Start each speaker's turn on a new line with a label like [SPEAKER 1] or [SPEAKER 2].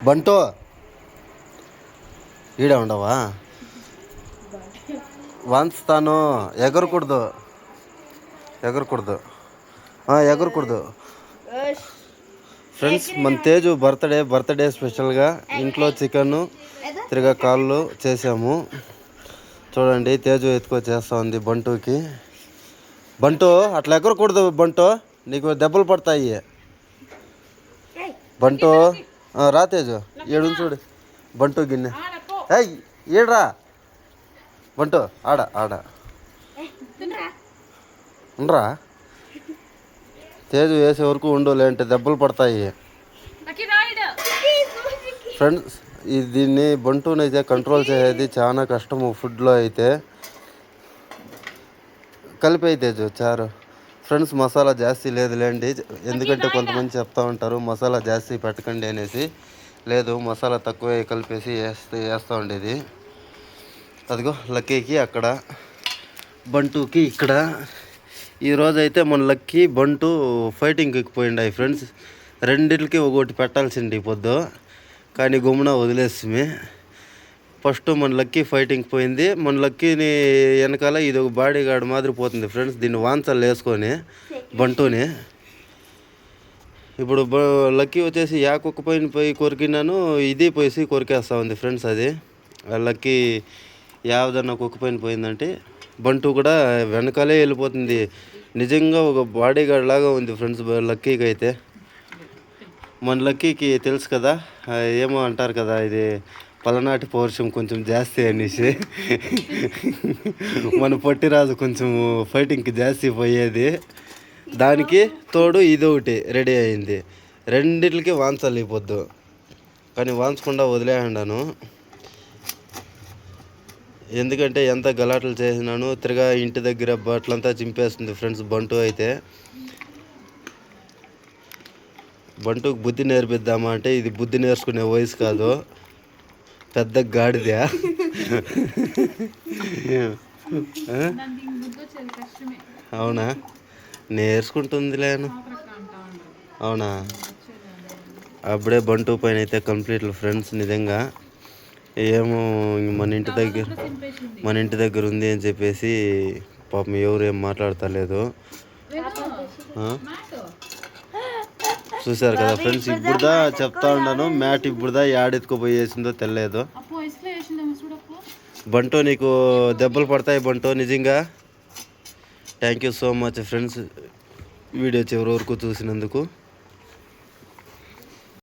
[SPEAKER 1] బంటో ఈడే ఉండవా? వాన్స్తాను ఎగరకూడదు ఎగరకూడదు ఎగరకూడదు. ఫ్రెండ్స్ మన తేజు బర్త్డే స్పెషల్గా ఇంట్లో చికెన్ తిరగా కాళ్ళు చేసాము. చూడండి తేజు ఎత్తుకొచ్చేస్తా ఉంది బంటుకి. బంటు అట్లా ఎగరకూడదు బంటు, నీకు దెబ్బలు పడతాయి. బంటు రా తేజు, ఏడు చూడు బంటు గిన్నె. ఏడ్రా బంటు, ఆడ ఆడ ఉండరా. తేజు వేసే వరకు ఉండు, లేదంటే దెబ్బలు పడతాయి. ఫ్రెండ్స్ దీన్ని బంటునైతే కంట్రోల్ చేసేది చాలా కష్టము. ఫుడ్లో అయితే కలిపి తేజు చారు. ఫ్రెండ్స్ మసాలా జాస్తి లేదులేండి, ఎందుకంటే కొంతమంది చెప్తా ఉంటారు మసాలా జాస్తి పెట్టకండి అనేసి. లేదు, మసాలా తక్కువ కలిపేసి వేస్తూ ఉండేది. అదిగో లక్కీకి అక్కడ, బంటుకి ఇక్కడ. ఈరోజైతే మన లక్కీ బంటు ఫైటింగ్కి పోయిండాయి ఫ్రెండ్స్. రెండింటికి ఒకటి పెట్టాల్సింది పొద్దు, కానీ గుమ్మున వదిలేసి. ఫస్ట్ మన లక్కీ ఫైటింగ్ పోయింది. మన లక్కీని వెనకాల ఇది ఒక బాడీ గార్డ్ మాదిరి పోతుంది ఫ్రెండ్స్, దీన్ని వాంచలు వేసుకొని బంటుని. ఇప్పుడు లక్కీ వచ్చేసి కుక్క పోయి కొరికినాను, ఇది పోయి కొరికేస్తూ ఉంది ఫ్రెండ్స్. అది లక్కీ యావదన్నా కుక్క పోయిందంటే బంటు కూడా వెనకాలే వెళ్ళిపోతుంది. నిజంగా ఒక బాడీ గార్డ్ లాగా ఉంది ఫ్రెండ్స్ లక్కీకి అయితే. మన లక్కీకి తెలుసు కదా, ఏమో అంటారు కదా, ఇది పలనాటి పౌరుషం కొంచెం జాస్తి అనేసి. మన పొట్టిరాజు కొంచెం ఫైటింగ్కి జాస్తి పోయేది, దానికి తోడు ఇదొకటి రెడీ అయింది. రెండిట్లకి వాంచాలి అయిపోద్దు, కానీ వాంచకుండా వదిలేయండాను. ఎందుకంటే ఎంత గలాటలు చేసినాను, తిరగా ఇంటి దగ్గర బట్టలంతా చింపేస్తుంది ఫ్రెండ్స్ బంటు అయితే. బంటుకు బుద్ధి నేర్పిద్దామా అంటే ఇది బుద్ధి నేర్చుకునే వయసు కాదు, పెద్ద గాడిద. అవునా, నేర్చుకుంటుందిలేను. అవునా, అప్పుడే బంటు పైన అయితే కంప్లీట్ ఫ్రెండ్స్. నిజంగా ఏమో మన ఇంటి దగ్గర ఉంది అని చెప్పేసి పాపం ఎవరేం మాట్లాడతలేదు. చూసారు కదా ఫ్రెండ్స్, ఇప్పుడుదా చెప్తా ఉన్నాను, మ్యాట్ ఇప్పుడుదా ఏడెత్తుకుపోయేసిందో తెలియదు. బంటో నీకు దెబ్బలు పడతాయి బంటో నిజంగా. Thank you so much friends, video చివరి వరకు చూసినందుకు.